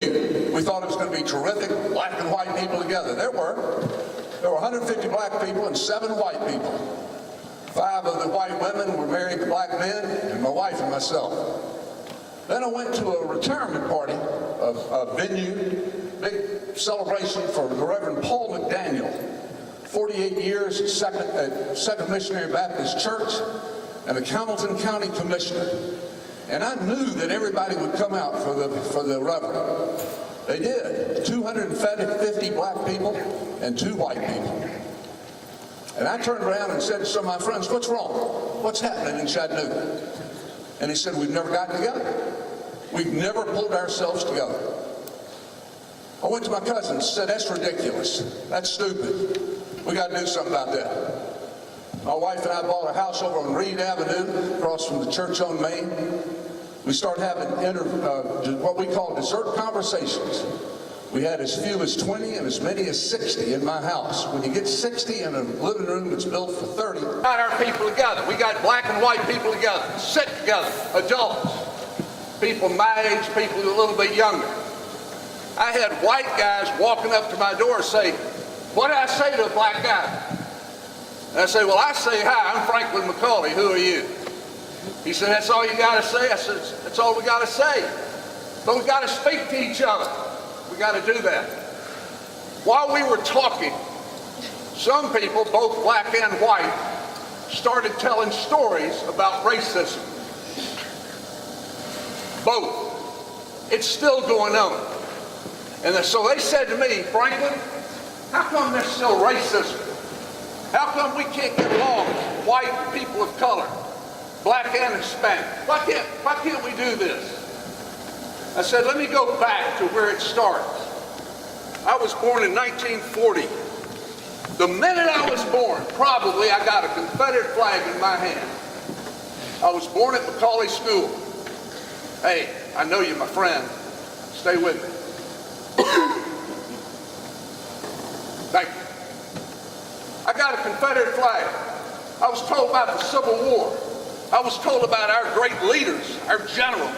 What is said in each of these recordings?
We thought it was going to be terrific, black and white people together. There were 150 black people and 7 white people. 5 of the white women were married to black men, and my wife and myself. Then I went to a retirement party, a venue, big celebration for the Reverend Paul McDaniel, 48 years, Second Missionary Baptist Church, and a Hamilton County Commissioner. And I knew that everybody would come out for the Reverend. They did. 250 black people and 2 white people. And I turned around and said to some of my friends, "What's wrong? What's happening in Chattanooga?" And he said, "We've never gotten together. We've never pulled ourselves together." I went to my cousin and said, "That's ridiculous. That's stupid. We got to do something about that." My wife and I bought a house over on Reed Avenue, across from the church on Main. We started having what we call dessert conversations. We had as few as 20 and as many as 60 in my house. When you get 60 in a living room that's built for 30. Got our people together. We got black and white people together, sit together, adults, people my age, people a little bit younger. I had white guys walking up to my door say, "What did I say to a black guy?" And I say, "Well, I say, hi, I'm Franklin McCauley. Who are you?" He said, "That's all you got to say?" I said, "That's all we got to say. But we got to speak to each other. We got to do that." While we were talking, some people, both black and white, started telling stories about racism. Both. It's still going on. And so they said to me, "Franklin, how come there's still racism? How come we can't get along, white people of color, black and Hispanic? Why can't we do this?" I said, "Let me go back to where it starts. I was born in 1940. The minute I was born, probably I got a Confederate flag in my hand. I was born at McCauley School. Hey, I know you, my friend. Stay with me. Thank you. I got a Confederate flag. I was told about the Civil War. I was told about our great leaders, our generals.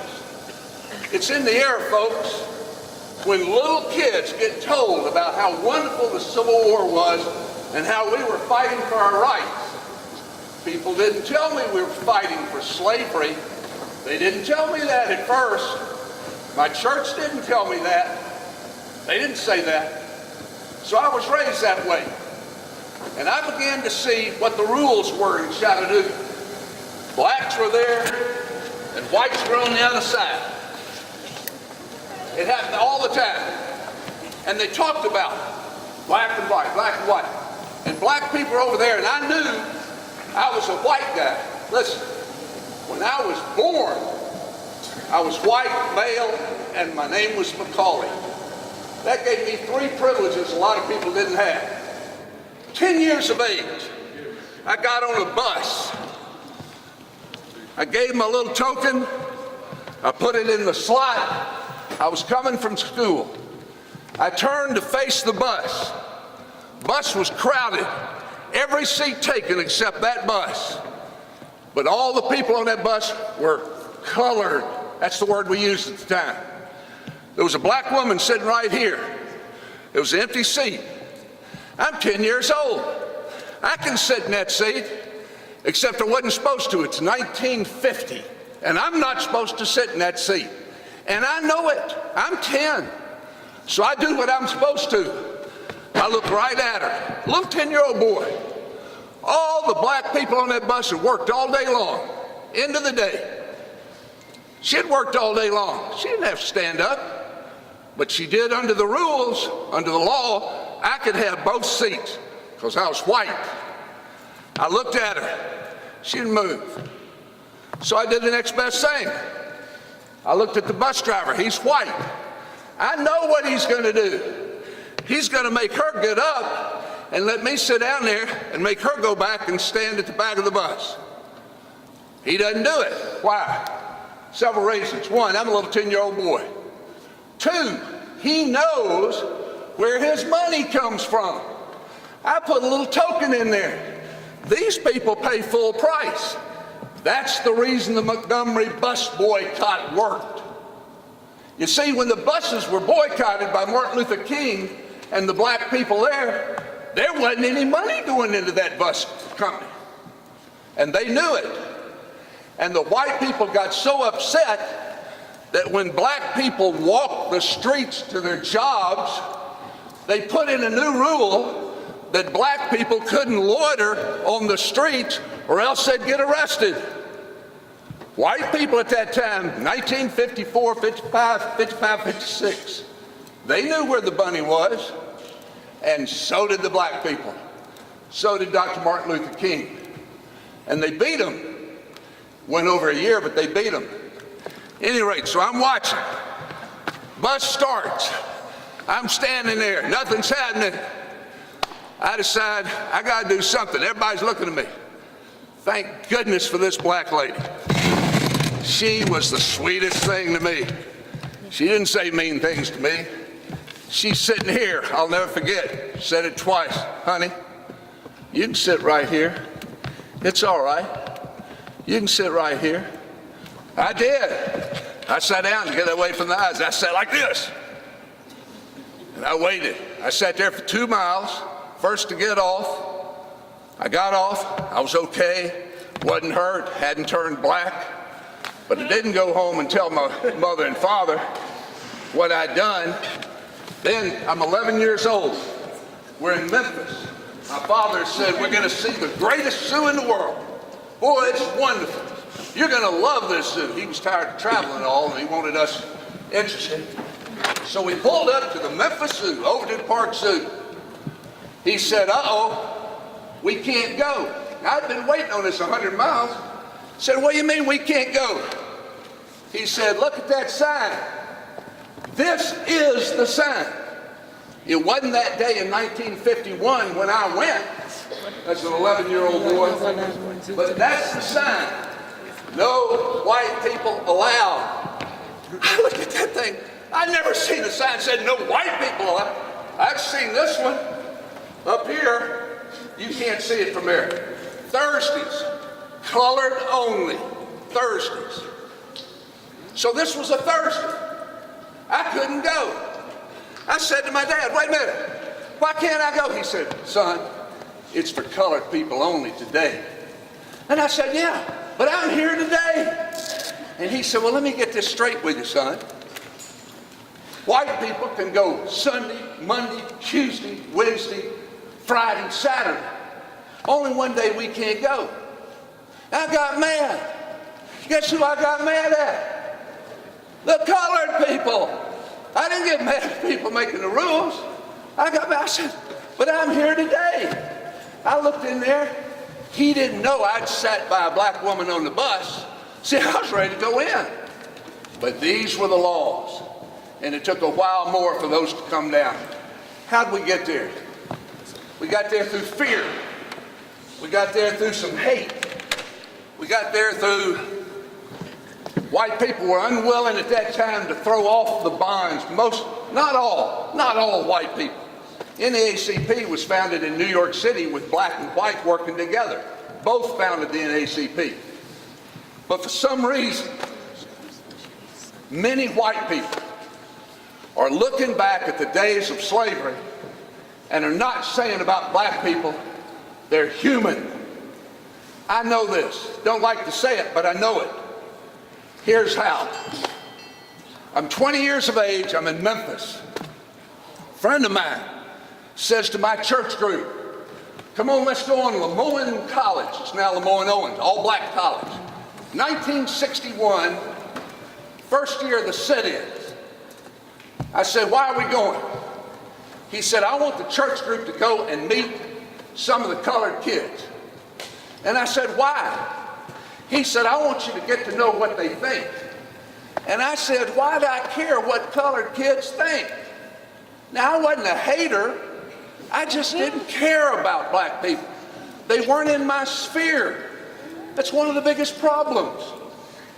It's in the air, folks. When little kids get told about how wonderful the Civil War was and how we were fighting for our rights. People didn't tell me we were fighting for slavery. They didn't tell me that at first. My church didn't tell me that. They didn't say that. So I was raised that way. And I began to see what the rules were in Chattanooga. Blacks were there and whites were on the other side. It happened all the time. And they talked about black and white, black and white. And black people were over there, and I knew I was a white guy. Listen, when I was born, I was white, male, and my name was McCauley. That gave me 3 privileges a lot of people didn't have. 10 years of age, I got on a bus. I gave him a little token. I put it in the slot. I was coming from school. I turned to face the bus. Bus was crowded. Every seat taken except that bus. But all the people on that bus were colored. That's the word we used at the time. There was a black woman sitting right here. It was an empty seat. I'm 10 years old. I can sit in that seat, except I wasn't supposed to. It's 1950, and I'm not supposed to sit in that seat. And I know it. I'm 10. So I do what I'm supposed to. I look right at her, little 10-year-old boy. All the black people on that bus had worked all day long, into the day. She had worked all day long. She didn't have to stand up, but she did under the rules, under the law. I could have both seats because I was white. I looked at her. She didn't move. So I did the next best thing. I looked at the bus driver. He's white. I know what he's going to do. He's going to make her get up and let me sit down there and make her go back and stand at the back of the bus. He doesn't do it. Why? Several reasons. 1, I'm a little 10-year-old boy. 2, he knows where his money comes from. I put a little token in there. These people pay full price. That's the reason the Montgomery bus boycott worked. You see, when the buses were boycotted by Martin Luther King and the black people there wasn't any money going into that bus company. And they knew it. And the white people got so upset that when black people walked the streets to their jobs, they put in a new rule that black people couldn't loiter on the streets or else they'd get arrested. White people at that time, 1954, 55, 56, they knew where the bunny was, and so did the black people. So did Dr. Martin Luther King. And they beat him. Went over a year, but they beat him. At any rate, so I'm watching. Bus starts. I'm standing there. Nothing's happening. I decide I got to do something. Everybody's looking at me. Thank goodness for this black lady. She was the sweetest thing to me. She didn't say mean things to me. She's sitting here. I'll never forget. Said it twice. Honey, you can sit right here. It's all right. You can sit right here. I did. I sat down to get away from the eyes. I sat like this. And I waited. I sat there for 2 miles, first to get off. I got off. I was okay. Wasn't hurt. Hadn't turned black. But I didn't go home and tell my mother and father what I'd done. Then I'm 11 years old. We're in Memphis. My father said, we're going to see the greatest zoo in the world. Boy, it's wonderful. You're going to love this zoo. He was tired of traveling and all, and he wanted us interested. So we pulled up to the Memphis Zoo, Overton Park Zoo. He said, uh-oh, we can't go. Now, I'd been waiting on this 100 miles. I said, what do you mean we can't go? He said, look at that sign. This is the sign. It wasn't that day in 1951 when I went, as an 11-year-old boy, but that's the sign. No white people allowed. I looked at that thing. I'd never seen a sign that said no white people allowed. I've seen this one up here. You can't see it from here. Thursdays, colored only, Thursdays. So this was a Thursday. I couldn't go. I said to my dad, wait a minute, why can't I go? He said, son, it's for colored people only today. And I said, yeah, but I'm here today. And he said, well, let me get this straight with you, son. White people can go Sunday, Monday, Tuesday, Wednesday, Friday, Saturday. Only one day we can't go. I got mad. Guess who I got mad at? The colored people. I didn't get mad at people making the rules. I got mad. I said, but I'm here today. I looked in there. He didn't know I'd sat by a black woman on the bus. See, I was ready to go in. But these were the laws. And it took a while more for those to come down. How'd we get there? We got there through fear. We got there through some hate. We got there through white people were unwilling at that time to throw off the bonds. Not all white people. NAACP was founded in New York City with black and white working together. Both founded the NAACP. But for some reason, many white people are looking back at the days of slavery and are not saying about black people, they're human. I know this. Don't like to say it, but I know it. Here's how. I'm 20 years of age. I'm in Memphis. A friend of mine says to my church group, come on, let's go on Lemoyne College. It's now Lemoyne Owens, all-black college. 1961, first year of the sit-ins. I said, why are we going? He said, I want the church group to go and meet some of the colored kids. And I said, why? He said, I want you to get to know what they think. And I said, why do I care what colored kids think? Now, I wasn't a hater. I just didn't care about black people. They weren't in my sphere. That's one of the biggest problems.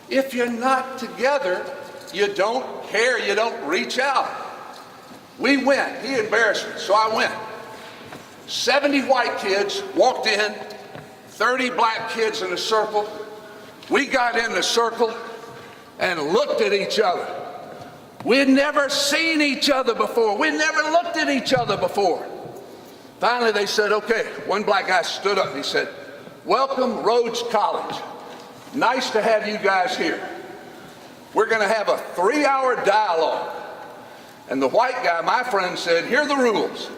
If you're not together, you don't care, you don't reach out. We went. He embarrassed me, so I went. 70 white kids walked in, 30 black kids in a circle. We got in the circle and looked at each other. We had never seen each other before. We had never looked at each other before. Finally, they said, okay. One black guy stood up and he said, "Welcome, Rhodes College. Nice to have you guys here. We're going to have a 3-hour dialogue." And the white guy, my friend, said, "Here are the rules.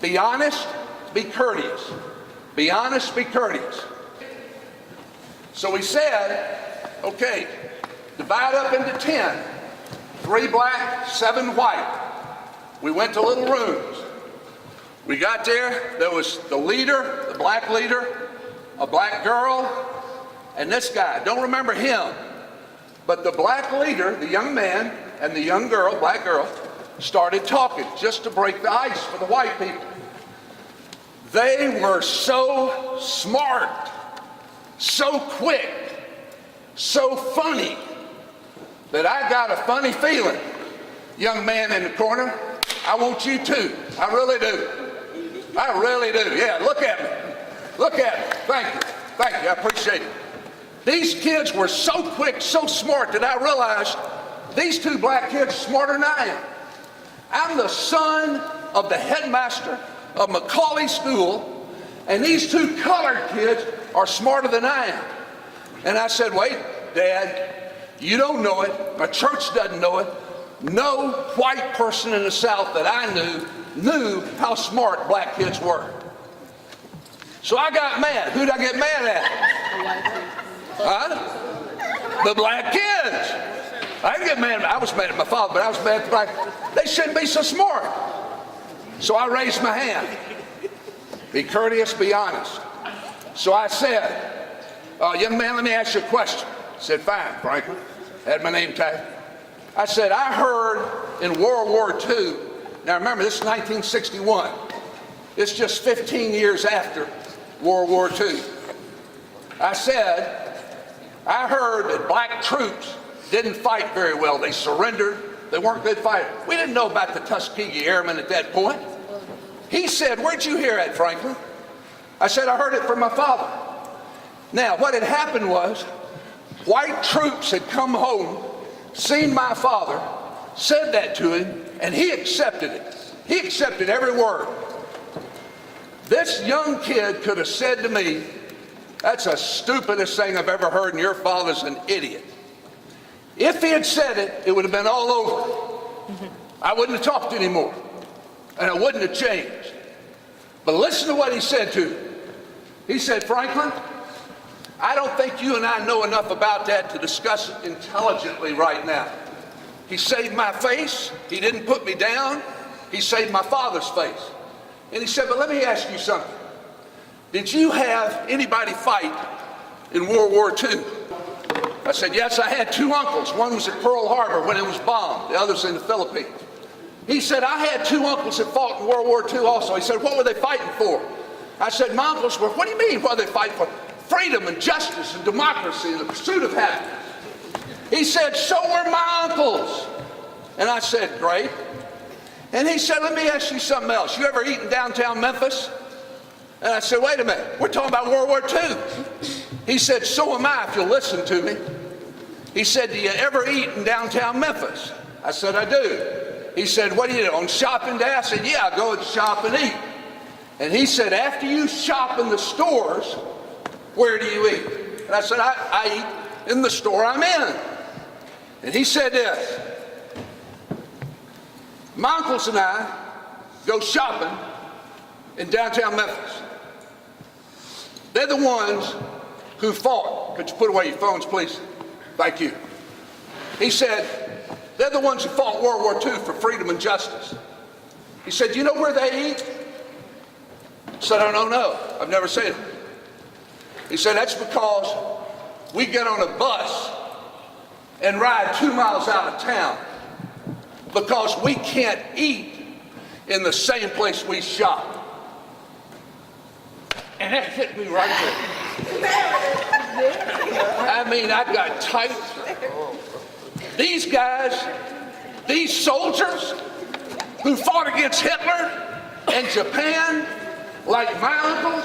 Be honest, be courteous. Be honest, be courteous." So we said, okay, divide up into 10. 3 black, 7 white. We went to little rooms. We got there, there was the leader, the black leader, a black girl, and this guy. Don't remember him. But the black leader, the young man, and the young girl, black girl, started talking just to break the ice for the white people. They were so smart, so quick, so funny, that I got a funny feeling. Young man in the corner, I want you too. I really do. I really do. Yeah, look at me. Look at me. Thank you. Thank you. I appreciate it. These kids were so quick, so smart that I realized these 2 black kids are smarter than I am. I'm the son of the headmaster of Macaulay School, and these 2 colored kids are smarter than I am. And I said, "Wait, Dad, you don't know it. My church doesn't know it. No white person in the South that I knew how smart black kids were." So I got mad. Who'd I get mad at? Huh? The black kids. I didn't get mad. I was mad at my father, but I was mad at the black. They shouldn't be so smart. So I raised my hand. Be courteous, be honest. So I said, "Young man, let me ask you a question." He said, "Fine, Franklin." Had my name tagged. I said, "I heard in World War II," now remember this is 1961. It's just 15 years after World War II. I said, "I heard that black troops didn't fight very well. They surrendered. They weren't good fighters." We didn't know about the Tuskegee Airmen at that point. He said, "Where'd you hear that, Franklin?" I said, "I heard it from my father." Now, what had happened was, white troops had come home, seen my father, said that to him, and he accepted it. He accepted every word. This young kid could have said to me, "That's the stupidest thing I've ever heard, and your father's an idiot." If he had said it, it would have been all over. I wouldn't have talked anymore, and I wouldn't have changed. But listen to what he said to me. He said, "Franklin, I don't think you and I know enough about that to discuss it intelligently right now. He saved my face. He didn't put me down. He saved my father's face." And he said, "But let me ask you something. Did you have anybody fight in World War II?" I said, "Yes, I had 2 uncles. One was at Pearl Harbor when it was bombed. The other's in the Philippines." He said, "I had 2 uncles that fought in World War II also." He said, "What were they fighting for?" I said, "My uncles were," "What do you mean, what were they fighting for?" "Freedom and justice and democracy and the pursuit of happiness." He said, "So were my uncles." And I said, "Great." And he said, "Let me ask you something else. You ever eaten downtown Memphis?" And I said, "Wait a minute, we're talking about World War II. He said, "So am I, if you'll listen to me." He said, "Do you ever eat in downtown Memphis?" I said, "I do." He said, "What do you do, on shopping day?" I said, "Yeah, I go and shop and eat." And he said, "After you shop in the stores, where do you eat?" And I said, I eat in the store I'm in." And he said this, "My uncles and I go shopping in downtown Memphis. They're the ones who fought." Could you put away your phones, please? Thank you. He said, "They're the ones who fought World War II for freedom and justice." He said, "You know where they eat?" I said, "I don't know. I've never seen it." He said, "That's because we get on a bus and ride 2 miles out of town because we can't eat in the same place we shop." And that hit me right there. I mean, I got tight. These guys, these soldiers who fought against Hitler and Japan, like my uncles,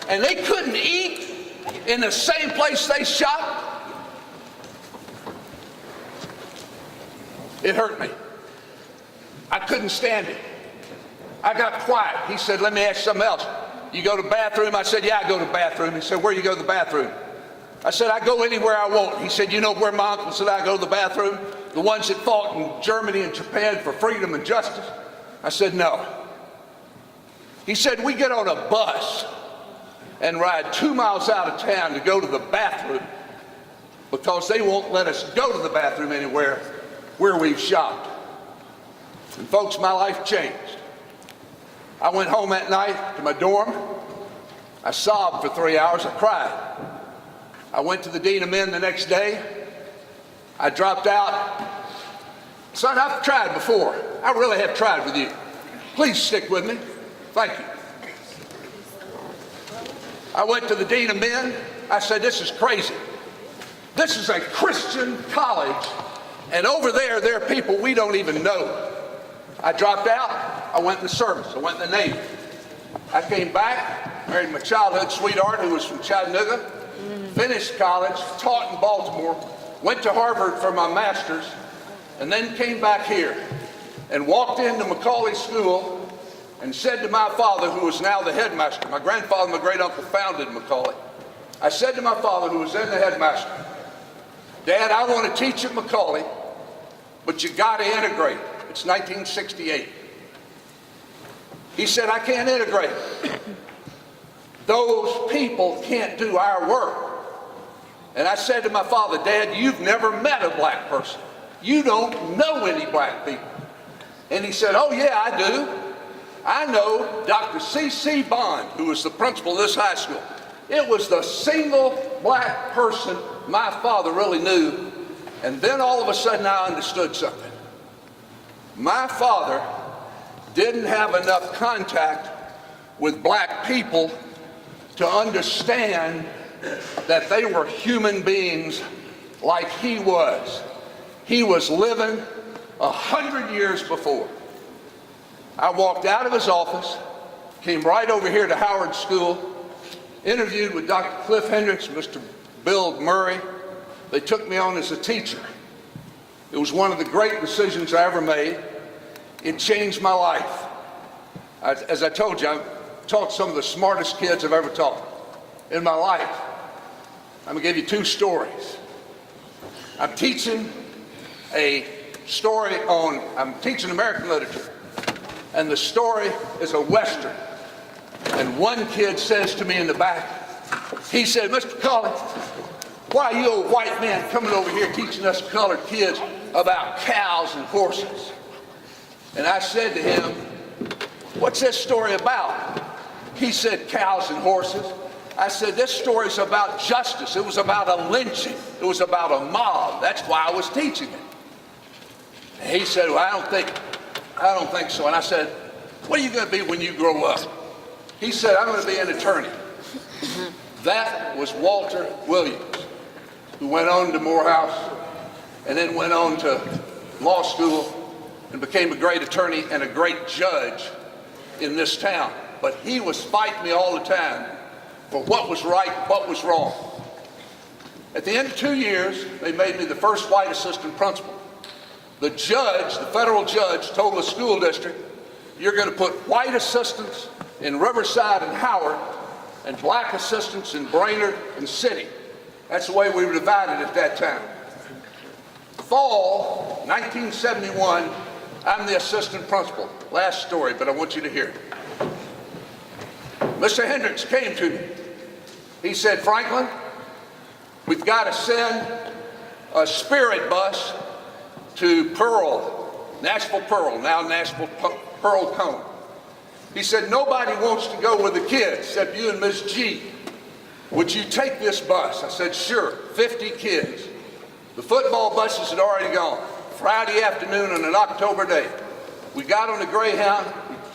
and they couldn't eat in the same place they shopped. It hurt me. I couldn't stand it. I got quiet. He said, let me ask you something else. You go to the bathroom? I said, yeah, I go to the bathroom. He said, where you go to the bathroom? I said, I go anywhere I want. He said, you know where my uncle said I go to the bathroom? The ones that fought in Germany and Japan for freedom and justice? I said, no. He said, we get on a bus and ride 2 miles out of town to go to the bathroom because they won't let us go to the bathroom anywhere where we've shopped. And folks, my life changed. I went home that night to my dorm. I sobbed for 3 hours. I cried. I went to the Dean of Men the next day. I dropped out. Son, I've tried before. I really have tried with you. Please stick with me. Thank you. I went to the Dean of Men. I said, this is crazy. This is a Christian college, and over there are people we don't even know. I dropped out. I went in the service. I went in the Navy. I came back, married my childhood sweetheart who was from Chattanooga, finished college, taught in Baltimore, went to Harvard for my master's, and then came back here and walked into Macaulay School and said to my father, who was now the headmaster, my grandfather and my great uncle founded Macaulay. I said to my father, who was then the headmaster, Dad, I want to teach at Macaulay, but you got to integrate. It's 1968. He said, I can't integrate. Those people can't do our work. And I said to my father, Dad, you've never met a black person. You don't know any black people. And he said, oh yeah, I do. I know Dr. C.C. Bond, who was the principal of this high school. It was the single black person my father really knew. And then all of a sudden I understood something. My father didn't have enough contact with black people to understand that they were human beings like he was. He was living 100 years before. I walked out of his office, came right over here to Howard School, interviewed with Dr. Cliff Hendricks, Mr. Bill Murray. They took me on as a teacher. It was one of the great decisions I ever made. It changed my life. As I told you, I've taught some of the smartest kids I've ever taught in my life. I'm gonna give you two stories. I'm teaching American literature, and the story is a Western. And one kid says to me in the back, he said, Mr. Collins, why are you old white men coming over here teaching us colored kids about cows and horses? And I said to him, what's this story about? He said, cows and horses. I said, this story's about justice. It was about a lynching. It was about a mob. That's why I was teaching it. And he said, well, I don't think so. And I said, what are you going to be when you grow up? He said, I'm going to be an attorney. That was Walter Williams, who went on to Morehouse and then went on to law school and became a great attorney and a great judge in this town. But he was fighting me all the time for what was right, what was wrong. At the end of 2 years, they made me the first white assistant principal. The judge, the federal judge, told the school district, you're going to put white assistants in Riverside and Howard and black assistants in Brainerd and City. That's the way we were divided at that time. Fall 1971, I'm the assistant principal. Last story, but I want you to hear it. Mr. Hendricks came to me. He said, Franklin, we've got to send a spirit bus to Pearl, Nashville Pearl, now Nashville Pearl Cone. He said, nobody wants to go with the kids except you and Miss G. Would you take this bus? I said, sure, 50 kids. The football buses had already gone. Friday afternoon on an October day. We got on the Greyhound,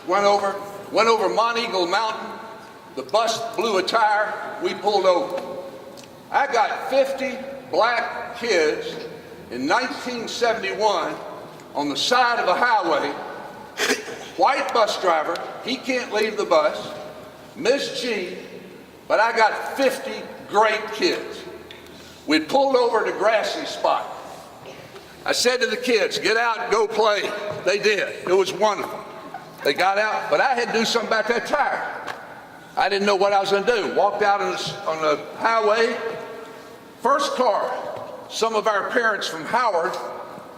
we went over Monteagle Mountain. The bus blew a tire, we pulled over. I got 50 black kids in 1971 on the side of a highway. White bus driver, he can't leave the bus. Miss G, but I got 50 great kids. We'd pulled over at a grassy spot. I said to the kids, get out and go play. They did. It was wonderful. They got out, but I had to do something about that tire. I didn't know what I was going to do. Walked out on the highway. First car, some of our parents from Howard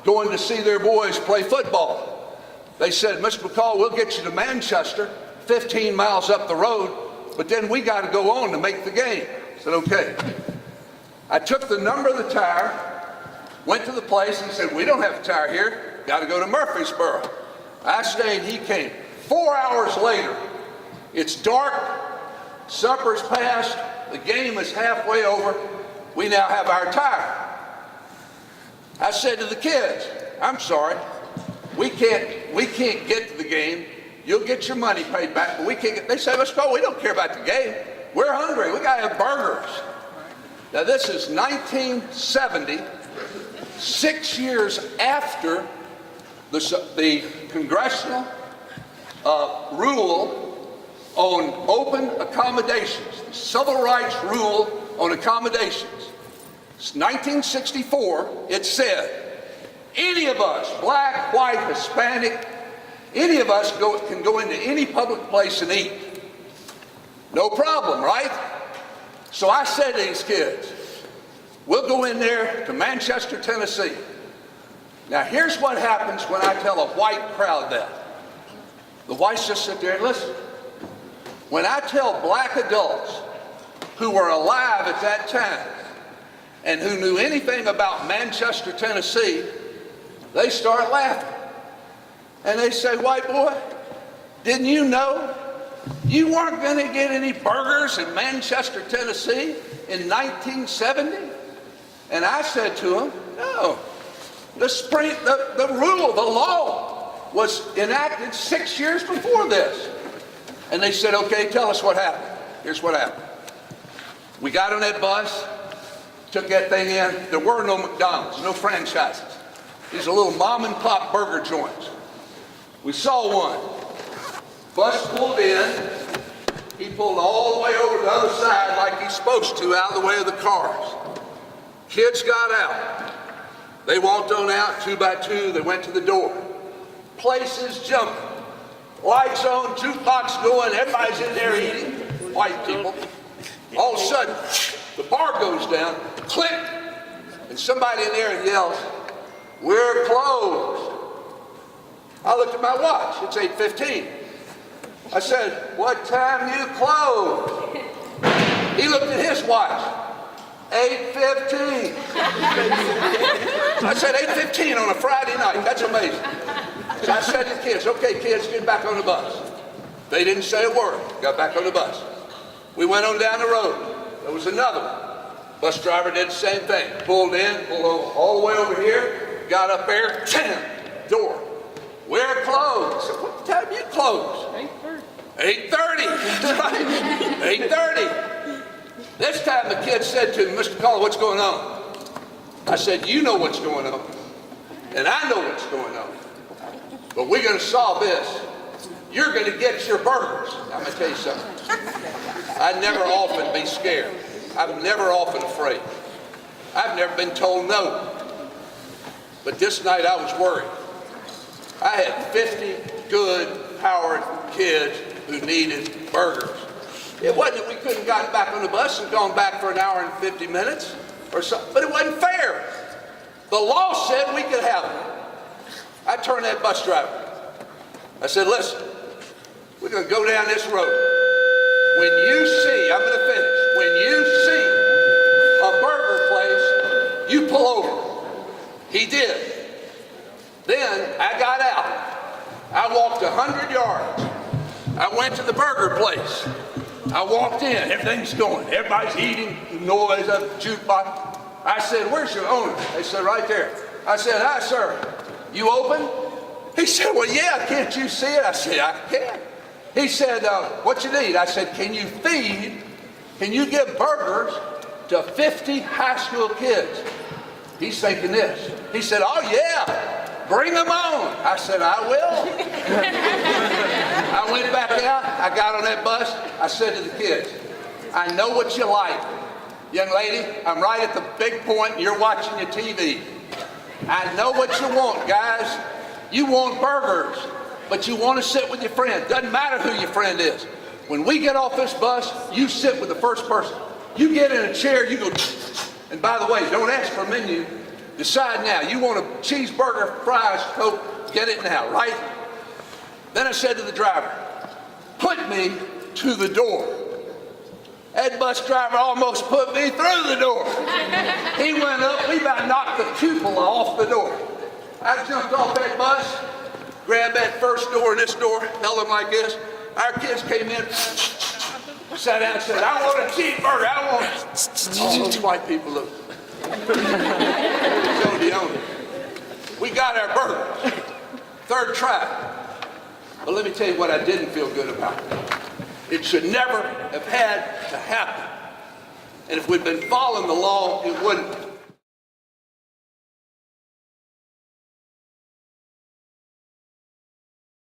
going to see their boys play football. They said, Mr. McCall, we'll get you to Manchester, 15 miles up the road, but then we got to go on to make the game. I said, okay. I took the number of the tire, went to the place, and he said, we don't have a tire here. Got to go to Murfreesboro. I stayed, he came. 4 hours later, it's dark, supper's passed, the game is halfway over. We now have our tire. I said to the kids, I'm sorry, we can't get to the game. You'll get your money paid back, but we can't get. They said, let's go. We don't care about the game. We're hungry. We got to have burgers. Now this is 1970, 6 years after the congressional rule on open accommodations, the civil rights rule on accommodations. 1964, it said, any of us, black, white, Hispanic, any of us can go into any public place and eat. No problem, right? So I said to these kids, we'll go in there to Manchester, Tennessee. Now here's what happens when I tell a white crowd that. The whites just sit there and listen. When I tell black adults who were alive at that time and who knew anything about Manchester, Tennessee, they start laughing. And they say, white boy, didn't you know you weren't going to get any burgers in Manchester, Tennessee in 1970? And I said to them, no, the rule, the law was enacted 6 years before this. And they said, okay, tell us what happened. Here's what happened. We got on that bus, took that thing in. There were no McDonald's, no franchises. These are little mom and pop burger joints. We saw one. Bus pulled in. He pulled all the way over to the other side like he's supposed to, out of the way of the cars. Kids got out. They walked on out 2 by 2. They went to the door. Places jumping. Lights on, jukebox going. Everybody's in there eating. White people. All of a sudden, the bar goes down. Click. And somebody in there yells, we're closed. I looked at my watch. It's 8:15. I said, what time you close? He looked at his watch. 8:15. I said, 8:15 on a Friday night. That's amazing. So I said to the kids, okay, kids, get back on the bus. They didn't say a word. Got back on the bus. We went on down the road. There was another one. Bus driver did the same thing. Pulled in, pulled all the way over here, got up there, door. We're closed. I said, what time you close? 8:30. 8:30. This time the kid said to me, Mr. McCall, what's going on? I said, you know what's going on. And I know what's going on. But we're going to solve this. You're going to get your burgers. I'm going to tell you something. I never often be scared. I'm never often afraid. I've never been told no. But this night I was worried. I had 50 good, powered kids who needed burgers. It wasn't that we couldn't have gotten back on the bus and gone back for an hour and 50 minutes or something, but it wasn't fair. The law said we could have them. I turned to that bus driver. I said, listen, we're going to go down this road. When you see, I'm going to finish, when you see a burger place, you pull over. He did. Then I got out. I walked 100 yards. I went to the burger place. I walked in. Everything's going. Everybody's eating. Noise of the jukebox. I said, where's your owner? They said, right there. I said, hi, sir. You open? He said, well, yeah, can't you see it? I said, I can. He said, what you need? I said, can you give burgers to 50 high school kids? He's thinking this. He said, oh, yeah, bring them on. I said, I will. I went back out. I got on that bus. I said to the kids, I know what you like. Young lady, I'm right at the big point and you're watching your TV. I know what you want, guys. You want burgers, but you want to sit with your friend. Doesn't matter who your friend is. When we get off this bus, you sit with the first person. You get in a chair, you go, and by the way, don't ask for a menu. Decide now. You want a cheeseburger, fries, Coke, get it now, right? Then I said to the driver, put me to the door. That bus driver almost put me through the door. He went up, we about knocked the cupola off the door. I jumped off that bus, grabbed that first door and this door, held them like this. Our kids came in, sat down and said, I want a cheeseburger, I want it. All those white people look. So the owner. We got our burgers. Third try. But let me tell you what I didn't feel good about. It should never have had to happen. And if we'd been following the law, it wouldn't.